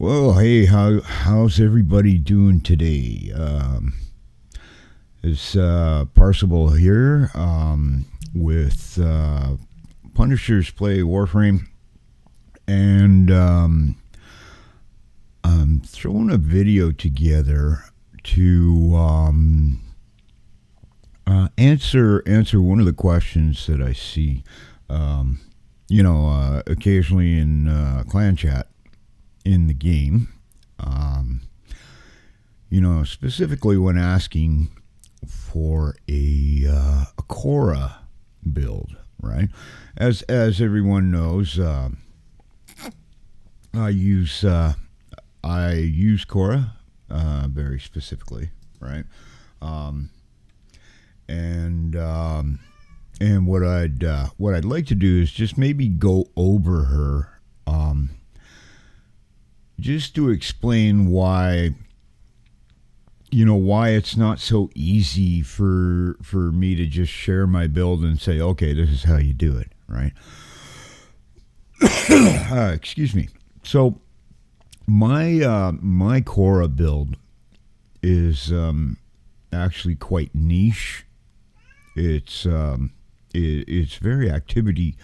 Well, hey, how's everybody doing today? It's Parzival here with Punishers Play Warframe, and I'm throwing a video together to answer one of the questions that I see, occasionally in clan chat in the game. Specifically when asking for a Khora build, right? As everyone knows, I use Khora very specifically, right? Um, and what I'd like to do is just maybe go over her, just to explain why it's not so easy for me to just share my build and say, okay, this is how you do it, right? Excuse me. So my Khora build is actually quite niche. It's very activity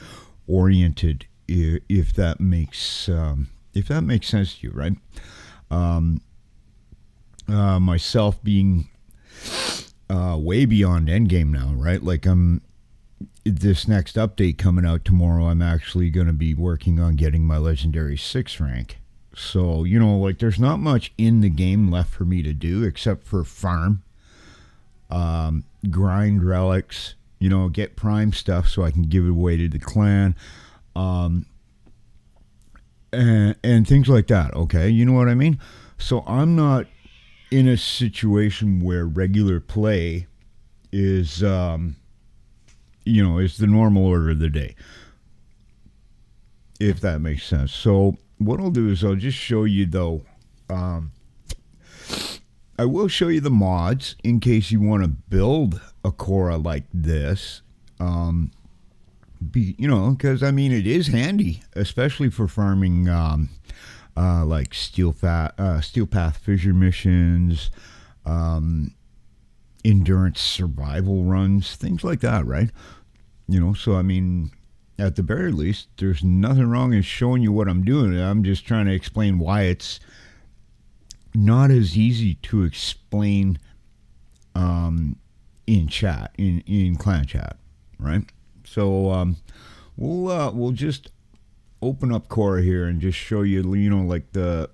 oriented, if that makes sense to you, right? Myself being way beyond endgame now, right? Like this next update coming out tomorrow, I'm actually going to be working on getting my legendary 6 rank. So, there's not much in the game left for me to do except for farm, grind relics, get prime stuff so I can give it away to the clan, and things like that. Okay, you know what I mean? So I'm not in a situation where regular play is is the normal order of the day, if that makes sense. So what I'll do is I'll just show you, though. I will show you the mods in case you want to build a Khora like this. Because it is handy, especially for farming, like steel path fissure missions, endurance survival runs, things like that, right? So at the very least, there's nothing wrong in showing you what I'm doing. I'm just trying to explain why it's not as easy to explain in chat, in clan chat, right? So we'll just open up Khora here and just show you, like the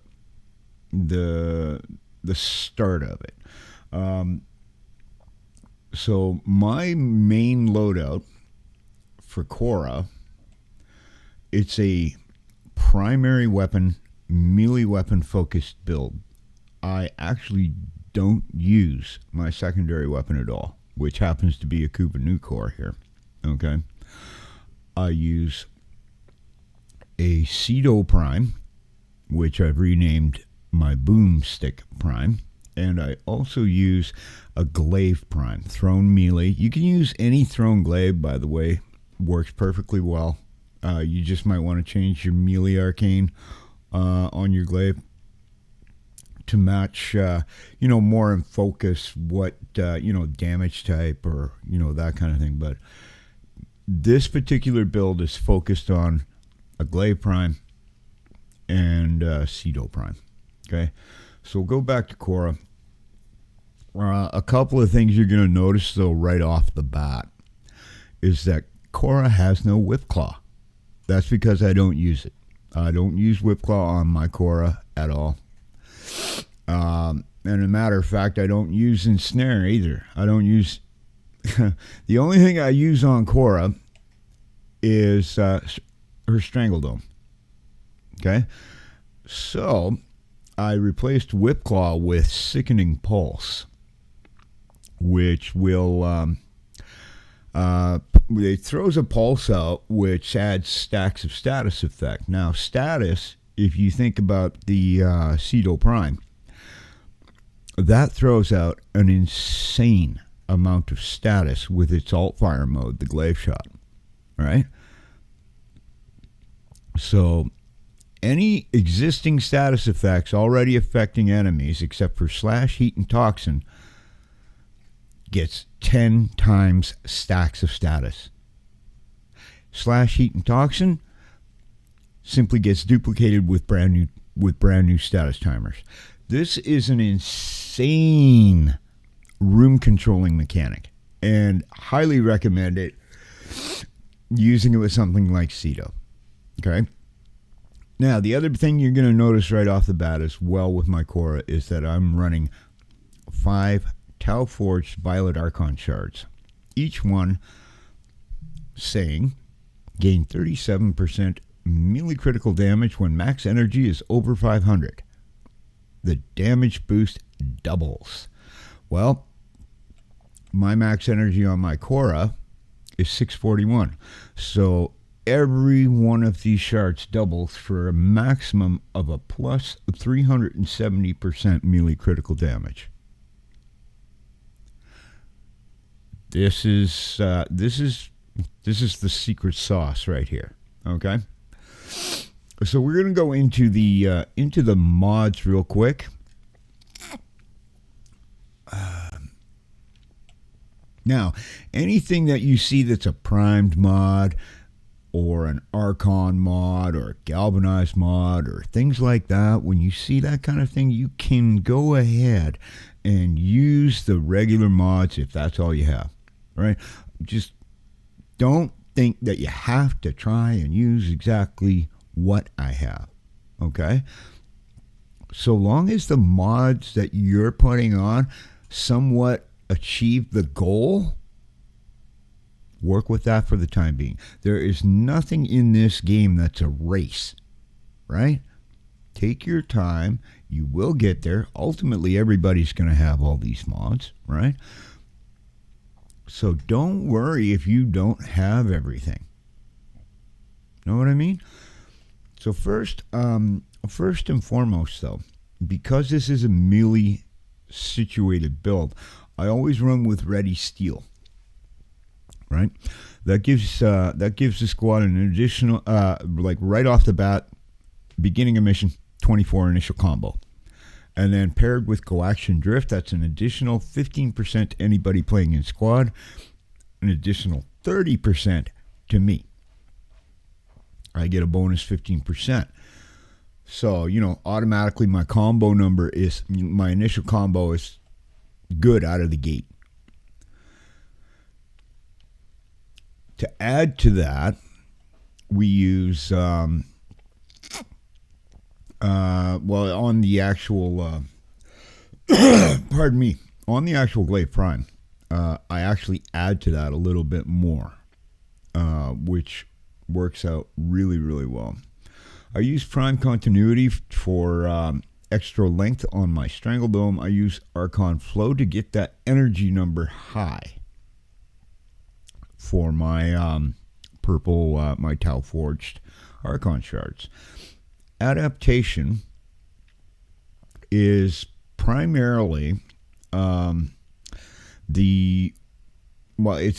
start of it. So my main loadout for Khora, it's a primary weapon, melee weapon focused build. I actually don't use my secondary weapon at all, which happens to be a Kuba Nucor here. Okay, I use a Khora Prime, which I've renamed my Boomstick Prime, and I also use a Glaive Prime, thrown melee. You can use any thrown glaive, by the way, works perfectly well. You just might want to change your melee arcane on your glaive to match, more in focus what, damage type or, that kind of thing. But this particular build is focused on a Glaive Prime and Khora Prime. Okay, so we'll go back to Khora. A couple of things you're going to notice, though, right off the bat is that Khora has no Whip Claw. That's because I don't use it. I don't use Whip Claw on my Khora at all. And as a matter of fact, I don't use Ensnare either. I don't use... The only thing I use on Khora is her Strangledome. Okay? So, I replaced Whip Claw with Sickening Pulse, which will... it throws a pulse out, which adds stacks of status effect. Now, status, if you think about the Khora Prime, that throws out an insane amount of status with its alt fire mode, the glaive shot. All right? So Any existing status effects already affecting enemies, except for slash, heat, and toxin, gets 10 times stacks of status. Slash, heat, and toxin simply gets duplicated with brand new status timers. This is an insane room controlling mechanic, and highly recommend it using it with something like Ceto. Okay. Now, the other thing you're going to notice right off the bat as well with my Khora is that I'm running 5 Tau Forged Violet Archon shards, each one saying gain 37% melee critical damage when max energy is over 500. The damage boost doubles. Well, my max energy on my Khora is 641. So every one of these shards doubles for a maximum of a plus 370% melee critical damage. This is the secret sauce right here. Okay, so we're gonna go into the mods real quick. Now, anything that you see that's a primed mod, or an Archon mod, or a galvanized mod, or things like that, when you see that kind of thing, you can go ahead and use the regular mods if that's all you have, right? Just don't think that you have to try and use exactly what I have, okay? So long as the mods that you're putting on somewhat achieve the goal, work with that for the time being. There is nothing in this game that's a race, right? Take your time. You will get there. Ultimately, everybody's going to have all these mods, right? So don't worry if you don't have everything. Know what I mean? So first and foremost, though, because this is a melee situated build, I always run with ready steel. Right, that gives the squad an additional, like right off the bat, beginning of mission, 24 initial combo, and then paired with coaction drift, that's an additional 15% to anybody playing in squad, an additional 30% to me. I get a bonus 15%. So automatically my combo number is my initial combo is good out of the gate. To add to that, we use, on the actual, pardon me, on the actual Glaive Prime, I actually add to that a little bit more, which works out really, really well. I use Prime Continuity for extra length on my Strangle Dome. I use Archon Flow to get that energy number high for my purple, my Tau Forged Archon shards. Adaptation is primarily it's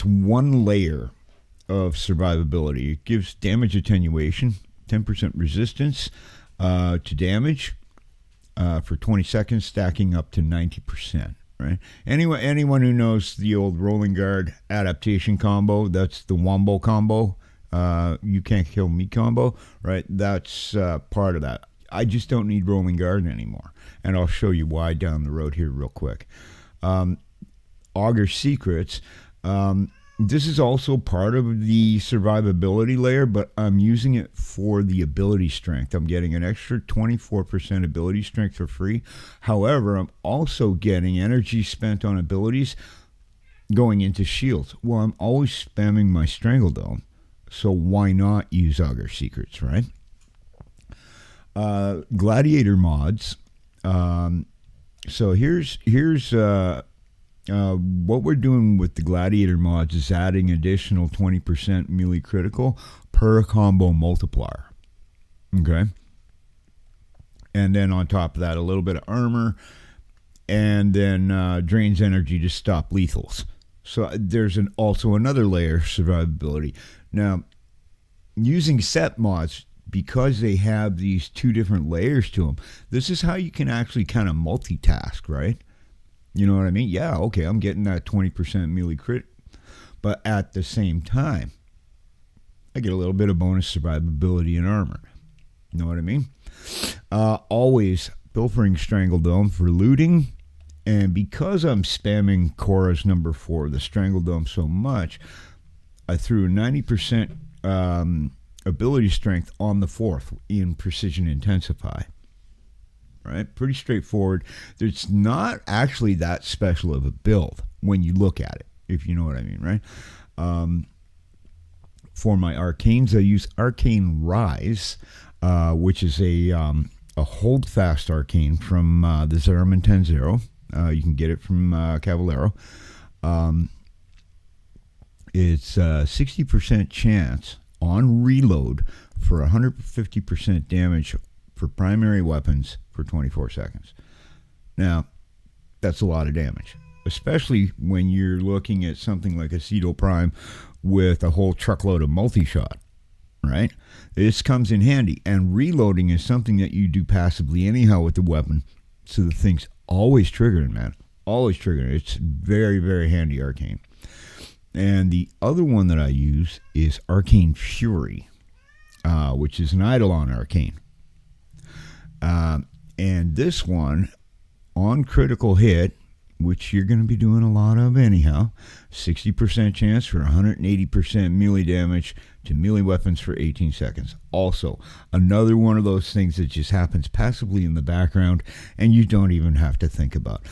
one layer of survivability. It gives damage attenuation, 10% resistance to damage for 20 seconds, stacking up to 90%. Right. Anyone who knows the old Rolling Guard adaptation combo, that's the Wombo combo, you can't kill me combo, right? That's part of that. I just don't need Rolling Guard anymore, and I'll show you why down the road here real quick. Augur Secrets. This is also part of the survivability layer, but I'm using it for the ability strength. I'm getting an extra 24% ability strength for free. However, I'm also getting energy spent on abilities going into shields. Well, I'm always spamming my Strangle Dome, so why not use Augur Secrets, right? Gladiator mods. So here's what we're doing with the Gladiator mods is adding additional 20% melee critical per combo multiplier. Okay. And then on top of that, a little bit of armor, and then drains energy to stop lethals. So there's also another layer of survivability. Now, using set mods because they have these two different layers to them, this is how you can actually kind of multitask, right? You know what I mean? Yeah, okay, I'm getting that 20% melee crit, but at the same time, I get a little bit of bonus survivability and armor. You know what I mean? Always pilfering Strangledome for looting. And because I'm spamming Khora's number 4, the Strangledome, so much, I threw 90% ability strength on the 4th in Precision Intensify. Right? Pretty straightforward. It's not actually that special of a build when you look at it, if you know what I mean, right? For my arcanes, I use Arcane Rise, which is a hold-fast arcane from the Zeraman 10-0. You can get it from Cavallero. It's a 60% chance on reload for 150% damage for primary weapons for 24 seconds. Now, that's a lot of damage, especially when you're looking at something like a Khora Prime with a whole truckload of multi-shot, right? This comes in handy, and reloading is something that you do passively anyhow with the weapon, so the thing's always triggering, man. Always triggering. It's very, very handy arcane. And the other one that I use is Arcane Fury, which is an Eidolon arcane. And this one, on critical hit, which you're going to be doing a lot of anyhow, 60% chance for 180% melee damage to melee weapons for 18 seconds. Also, another one of those things that just happens passively in the background and you don't even have to think about.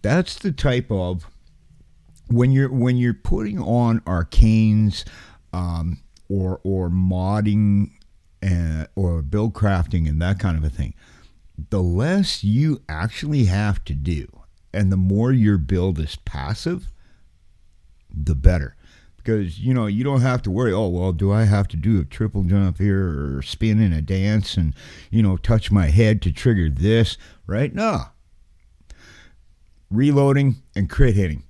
That's the type of, when you're putting on arcanes or modding or build crafting and that kind of a thing, the less you actually have to do and the more your build is passive, the better. Because, you know, you don't have to worry, oh, well, do I have to do a triple jump here or spin in a dance and, you know, touch my head to trigger this, right? No. Reloading and crit hitting.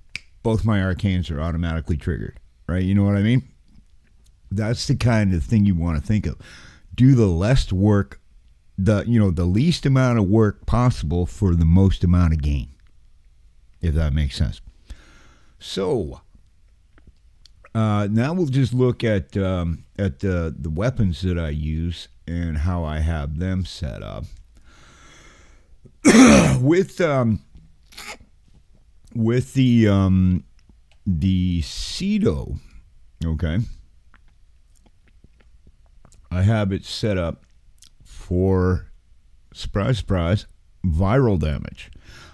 Both my arcanes are automatically triggered, right? You know what I mean? That's the kind of thing you want to think of. Do the less work, the least amount of work possible for the most amount of gain, if that makes sense. So now we'll just look at the weapons that I use and how I have them set up. With the Cedo, okay, I have it set up for, surprise, surprise, viral damage.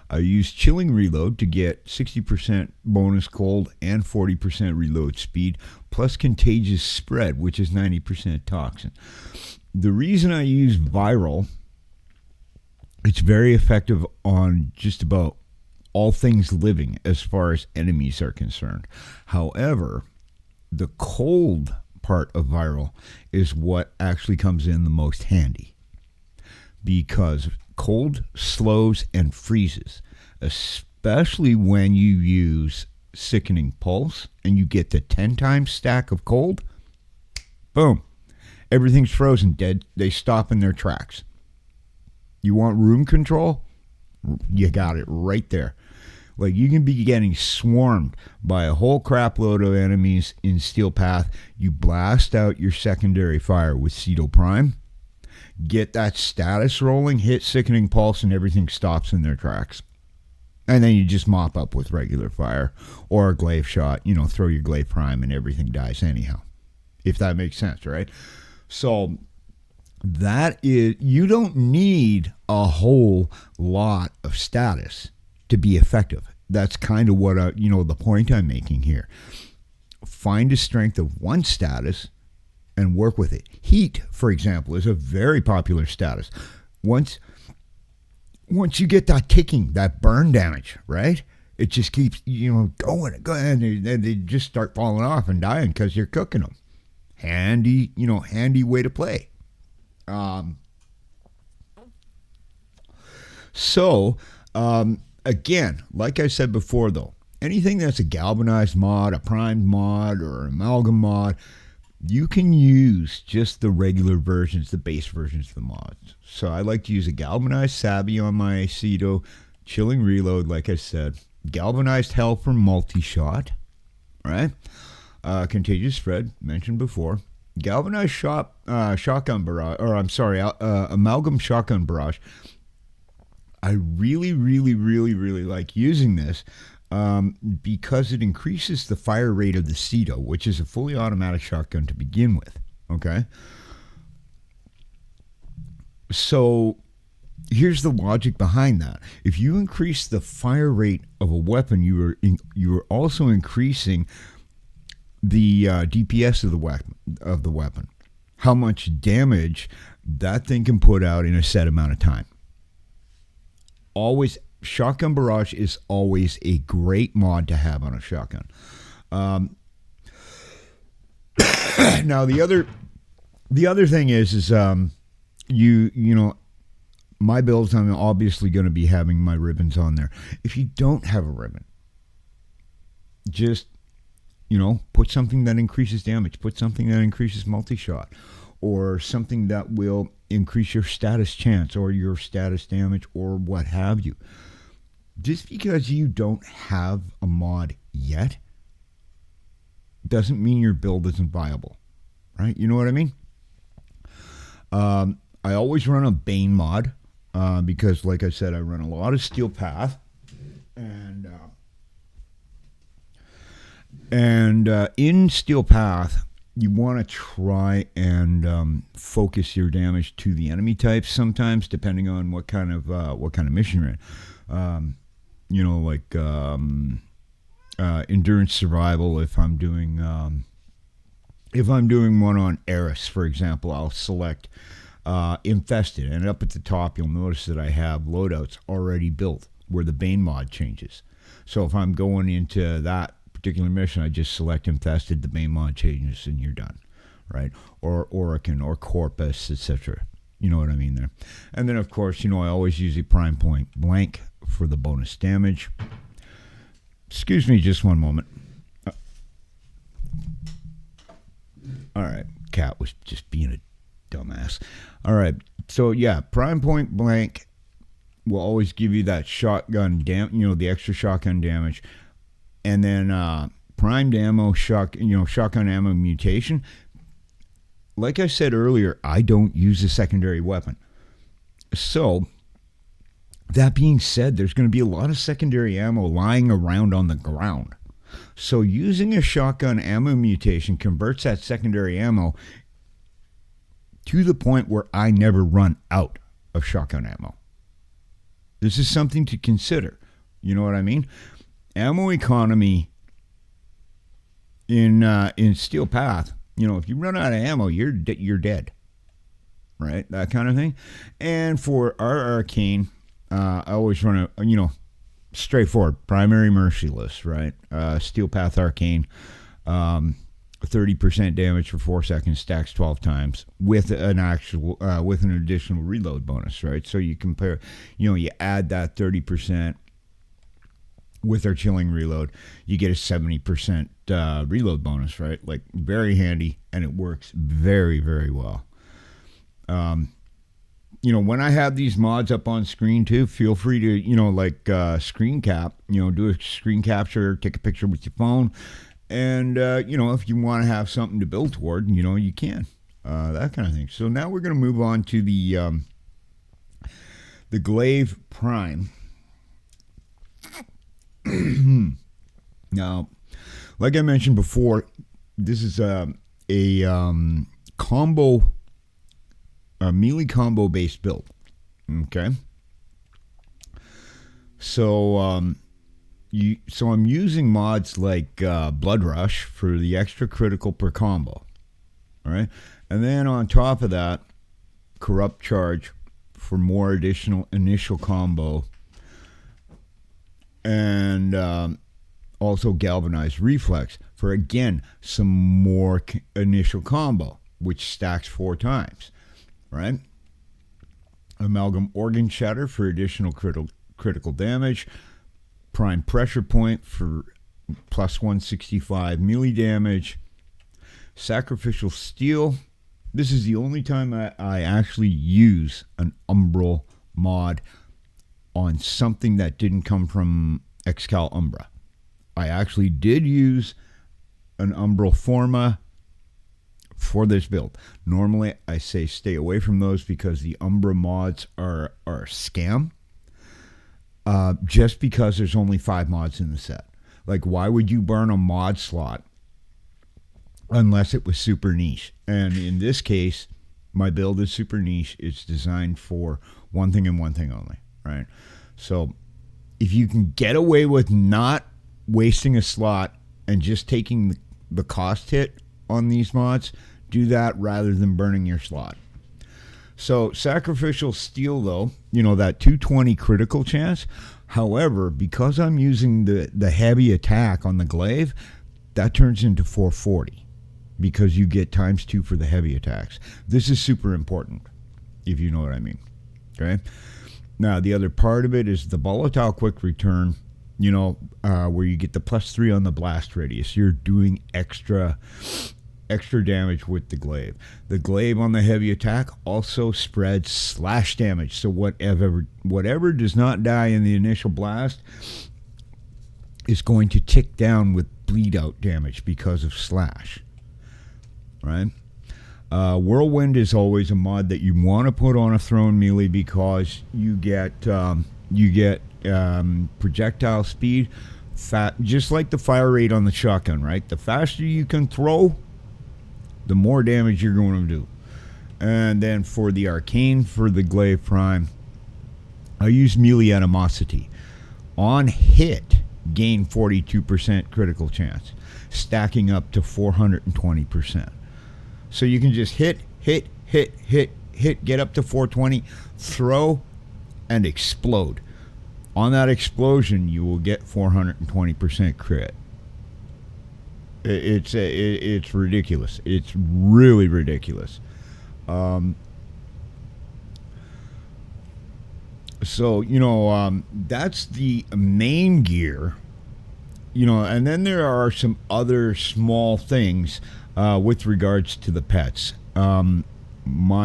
I use Chilling Reload to get 60% bonus cold and 40% reload speed, plus Contagious Spread, which is 90% toxin. The reason I use viral, it's very effective on just about all things living as far as enemies are concerned. However, the cold part of viral is what actually comes in the most handy, because cold slows and freezes, especially when you use Sickening Pulse and you get the 10 times stack of cold. Boom. Everything's frozen dead. They stop in their tracks. You want room control? You got it right there. Like, you can be getting swarmed by a whole crap load of enemies in Steel Path. You blast out your secondary fire with Khora Prime. Get that status rolling, hit Sickening Pulse, and everything stops in their tracks. And then you just mop up with regular fire or a glaive shot. You know, throw your glaive prime and everything dies anyhow. If that makes sense, right? So that is, you don't need a whole lot of status to be effective. That's kind of what the point I'm making here. Find a strength of one status and work with it. Heat, for example, is a very popular status. Once you get that kicking, that burn damage, right? It just keeps, going, and they just start falling off and dying because you're cooking them. Handy way to play. Again, like I said before, though, anything that's a galvanized mod, a primed mod, or an amalgam mod, you can use just the regular versions, the base versions of the mods. So I like to use a galvanized Savvy on my Aceto, chilling reload, like I said, galvanized Hell for multi-shot, right? Contagious spread, mentioned before. Galvanized shotgun barrage, or I'm sorry, amalgam shotgun barrage. I really, really, really, really like using this because it increases the fire rate of the Aceto, which is a fully automatic shotgun to begin with. Okay. So here's the logic behind that. If you increase the fire rate of a weapon, you are also increasing the DPS of the weapon. How much damage that thing can put out in a set amount of time. Always, shotgun barrage is always a great mod to have on a shotgun. Now the other thing is you know, my builds, I'm obviously going to be having my ribbons on there. If you don't have a ribbon, just, you know, put something that increases damage, put something that increases multi-shot, or something that will increase your status chance or your status damage or what have you. Just because you don't have a mod yet doesn't mean your build isn't viable, right? You know what I mean? I always run a Bane mod because, like I said, I run a lot of Steel Path, and in Steel Path, you want to try and focus your damage to the enemy types sometimes, depending on what kind of mission you're in. You know, like endurance survival. If I'm doing one on Eris, for example, I'll select Infested, and up at the top, you'll notice that I have loadouts already built where the Bane mod changes. So if I'm going into that particular mission, I just select Infested, the Bane mod changes, and you're done, right? Or Orican or Corpus, etc. You know what I mean there. And then, of course, you know, I always use a prime point blank for the bonus damage. Excuse me just one moment. All right, cat was just being a dumbass. All right, so yeah, prime point blank will always give you that shotgun the extra shotgun damage. And then primed ammo, shotgun ammo mutation. Like I said earlier, I don't use a secondary weapon. So, that being said, there's going to be a lot of secondary ammo lying around on the ground. So, using a shotgun ammo mutation converts that secondary ammo to the point where I never run out of shotgun ammo. This is something to consider. You know what I mean? Ammo economy in Steel Path, you know, if you run out of ammo, you're dead, right? That kind of thing. And for our arcane, I always run a straightforward primary merciless, right? Steel Path arcane, 30% damage for 4 seconds, stacks 12 times with an additional reload bonus, right? So you compare, you add that 30%. With our chilling reload, you get a 70% reload bonus, right? Like, very handy, and it works very, very well. When I have these mods up on screen too, feel free to, screen cap, do a screen capture, take a picture with your phone, and, if you want to have something to build toward, you can, that kind of thing. So now we're going to move on to the Glaive Prime. Now, like I mentioned before, this is a melee combo based build. Okay, so I'm using mods like Blood Rush for the extra critical per combo. All right, and then on top of that, Corrupt Charge for more additional initial combo. And also Galvanized Reflex for, again, some more initial combo, which stacks 4 times, right? Amalgam Organ Shatter for additional critical damage. Prime Pressure Point for plus 165 melee damage. Sacrificial Steel. This is the only time I actually use an Umbral mod on something that didn't come from Excal Umbra. I actually did use an Umbral Forma for this build. Normally, I say stay away from those because the Umbra mods are a scam. Just because there's only 5 mods in the set. Like, why would you burn a mod slot unless it was super niche? And in this case, my build is super niche. It's designed for one thing and one thing only, right? So if you can get away with not wasting a slot and just taking the cost hit on these mods, do that rather than burning your slot. So Sacrificial Steel, though, you know, that 220 critical chance. However, because I'm using the heavy attack on the glaive, that turns into 440 because you get ×2 for the heavy attacks. This is super important, if you know what I mean. Okay. Now, the other part of it is the volatile quick return, you know, where you get the +3 on the blast radius. You're doing extra damage with the glaive. The glaive on the heavy attack also spreads slash damage. So whatever does not die in the initial blast is going to tick down with bleed out damage because of slash. Right? Whirlwind is always a mod that you want to put on a thrown melee because you get projectile speed, just like the fire rate on the shotgun. Right? The faster you can throw, the more damage you're going to do. And then for the arcane, for the Glaive Prime, I use melee animosity. On hit, gain 42% critical chance, stacking up to 420%. So you can just hit, get up to 420, throw, and explode. On that explosion, you will get 420% crit. It's ridiculous. It's really ridiculous. So, you know, that's the main gear, you know, and then there are some other small things with regards to the pets. My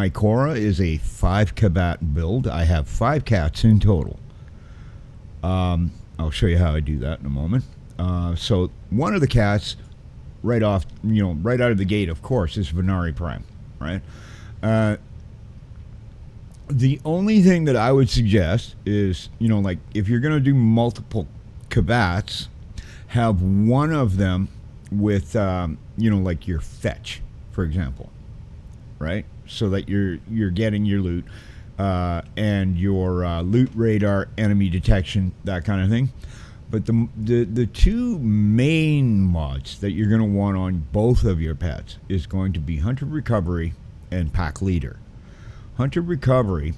Khora is a 5-combat build. I have 5 cats in total. I'll show you how I do that in a moment. So one of the cats, right out of the gate, of course, is Khora Prime, right? The only thing that I would suggest is, you know, like if you're going to do multiple combats, have one of them with, you know, like your fetch, for example, right? So that you're getting your loot and your loot radar, enemy detection, that kind of thing. But the two main mods that you're going to want on both of your pets is going to be Hunter Recovery and Pack Leader. Hunter Recovery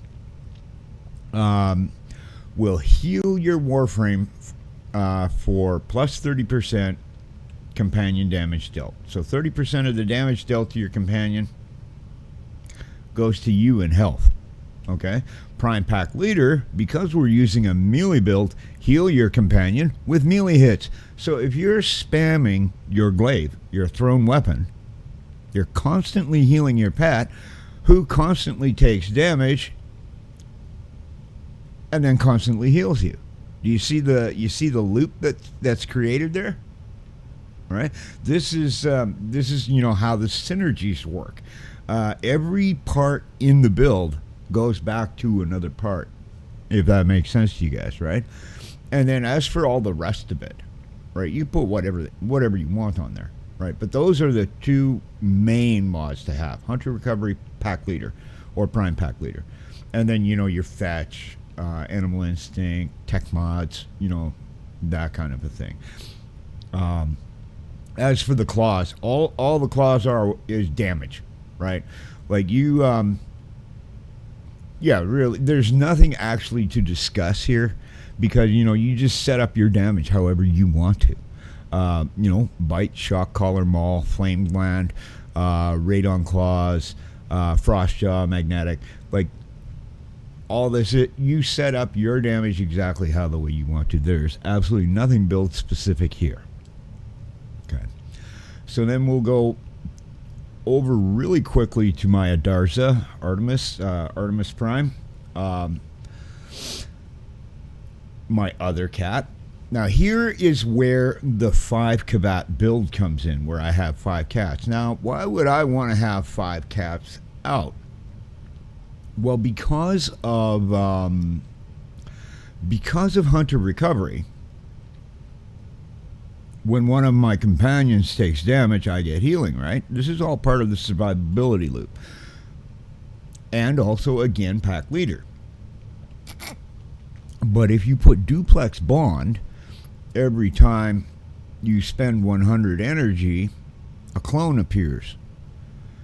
will heal your Warframe for plus 30% companion damage dealt. So 30% of the damage dealt to your companion goes to you in health. Okay? Prime Pack Leader, because we're using a melee build, heal your companion with melee hits. So if you're spamming your glaive, your thrown weapon, you're constantly healing your pet, who constantly takes damage and then constantly heals you. Do you see the loop that's created there? Right? This is you know how the synergies work. Every part in the build goes back to another part, if that makes sense to you guys, right? And then as for all the rest of it, right, you put whatever you want on there, right? But those are the two main mods to have: Hunter Recovery, Pack Leader, or Prime Pack Leader. And then, you know, your fetch, Animal Instinct, tech mods, you know, that kind of a thing. As for the claws, all the claws is damage, right? Like you, yeah, really, there's nothing actually to discuss here because, you know, you just set up your damage however you want to. You know, bite, shock, collar, maul, flame gland, radon claws, frost jaw, magnetic, like all this. You set up your damage exactly how the way you want to. There's absolutely nothing build specific here. Okay, so then we'll go over really quickly to my Adarza Artemis Prime, my other cat. Now here is where the 5 Kabat build comes in, where I have 5 cats. Now, why would I want to have 5 cats out? Well, because of hunter recovery. When one of my companions takes damage, I get healing, right? This is all part of the survivability loop. And also, again, pack leader. But if you put duplex bond, every time you spend 100 energy, a clone appears.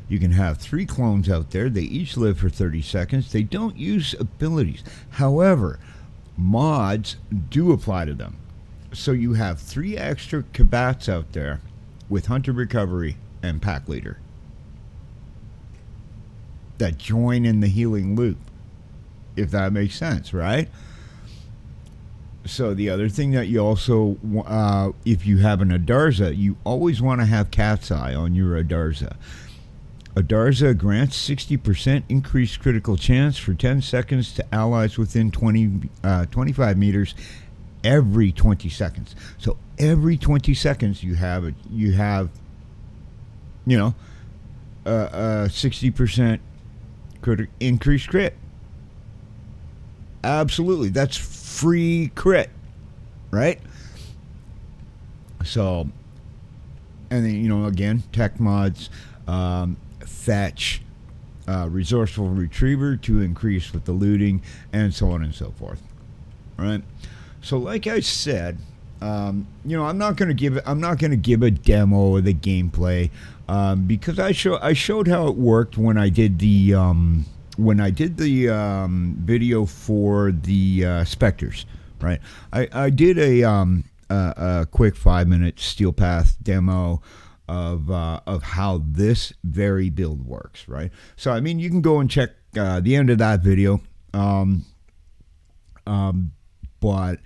You can have 3 clones out there. They each live for 30 seconds. They don't use abilities. However, mods do apply to them. So you have 3 extra Kabats out there with hunter recovery and pack leader that join in the healing loop, if that makes sense, right? So the other thing that you also, if you have an Adarza, you always want to have Cat's Eye on your Adarza. Adarza grants 60% increased critical chance for 10 seconds to allies within 25 meters every 20 seconds. So every 20 seconds you have a 60% increased crit. Absolutely. That's free crit, right? So, and then, again, tech mods, fetch, resourceful retriever to increase with the looting, and so on and so forth, right? So, like I said, I'm not going to give a demo of the gameplay because I showed how it worked when I did the video for the Spectres, right? I did a quick 5-minute Steel Path demo of how this very build works, right? So I mean, you can go and check the end of that video, but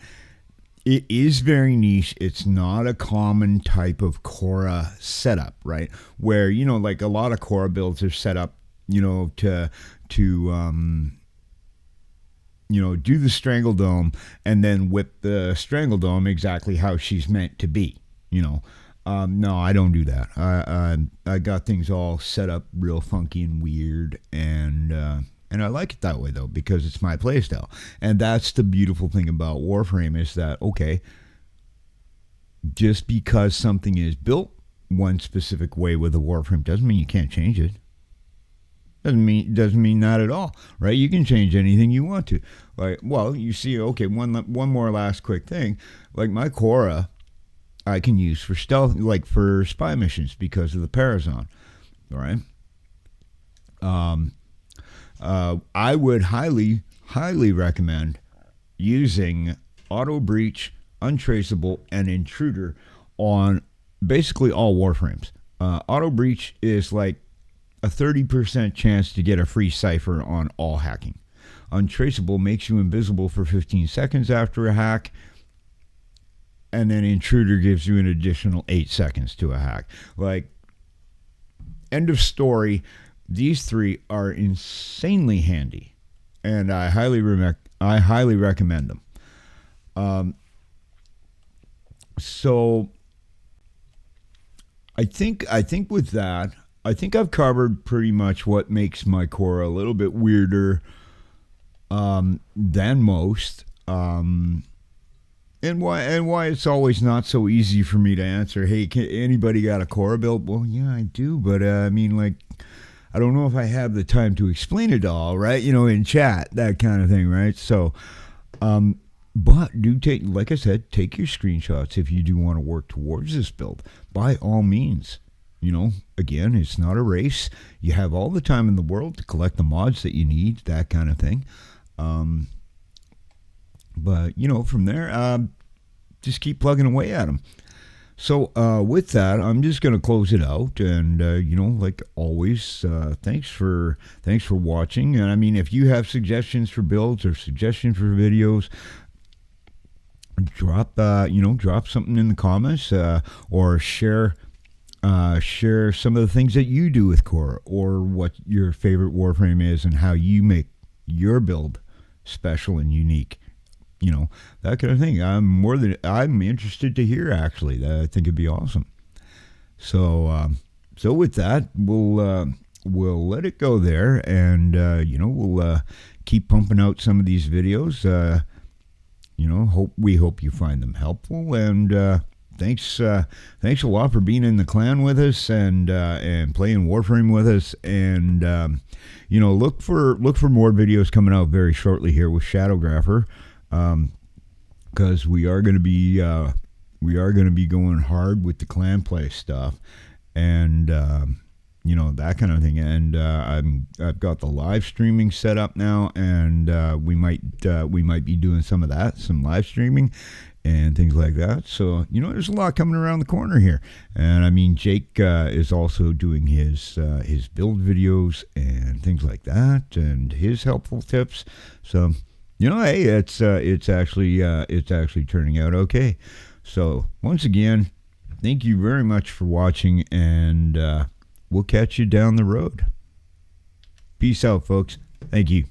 it is very niche. It's not a common type of Khora setup, right? Where like a lot of Khora builds are set up, to do the Strangle Dome and then whip the Strangle Dome exactly how she's meant to be. No, I don't do that. I got things all set up real funky and weird, and I like it that way though, because it's my playstyle. And that's the beautiful thing about Warframe, is that just because something is built one specific way with a Warframe doesn't mean you can't change it. Doesn't mean that at all, right? You can change anything you want to. Like, well, you see, one more last quick thing. Like my Khora, I can use for stealth, like for spy missions, because of the Parzival, all right? I would highly recommend using Auto Breach, Untraceable, and Intruder on basically all Warframes. Auto Breach is like a 30% chance to get a free cipher on all hacking. Untraceable makes you invisible for 15 seconds after a hack, and then Intruder gives you an additional 8 seconds to a hack. Like, end of story. These 3 are insanely handy, and I highly recommend them. So I think with that, I think I've covered pretty much what makes my Khora a little bit weirder than most, and why it's always not so easy for me to answer. Hey, anybody got a Khora build? Well, yeah, I do, but I mean, like, I don't know if I have the time to explain it all, right? In chat, that kind of thing, right? So, but do take, like I said, take your screenshots if you do want to work towards this build. By all means, again, it's not a race. You have all the time in the world to collect the mods that you need, that kind of thing. But, from there, just keep plugging away at them. So with that, I'm just going to close it out, and like always, thanks for watching. And I mean, if you have suggestions for builds or suggestions for videos, drop something in the comments, or share share some of the things that you do with Khora, or what your favorite Warframe is, and how you make your build special and unique. That kind of thing. I'm interested to hear, actually. I think it'd be awesome. So with that, we'll let it go there, and we'll keep pumping out some of these videos. We hope you find them helpful, and thanks a lot for being in the clan with us, and playing Warframe with us, and look for more videos coming out very shortly here with Shadowgrapher, because we are going to be going hard with the clan play stuff, and that kind of thing. And I've got the live streaming set up now, and we might be doing some of that, some live streaming and things like that. So there's a lot coming around the corner here. And I mean, Jake is also doing his build videos and things like that, and his helpful tips. So hey, it's actually turning out okay. So once again, thank you very much for watching, and we'll catch you down the road. Peace out, folks. Thank you.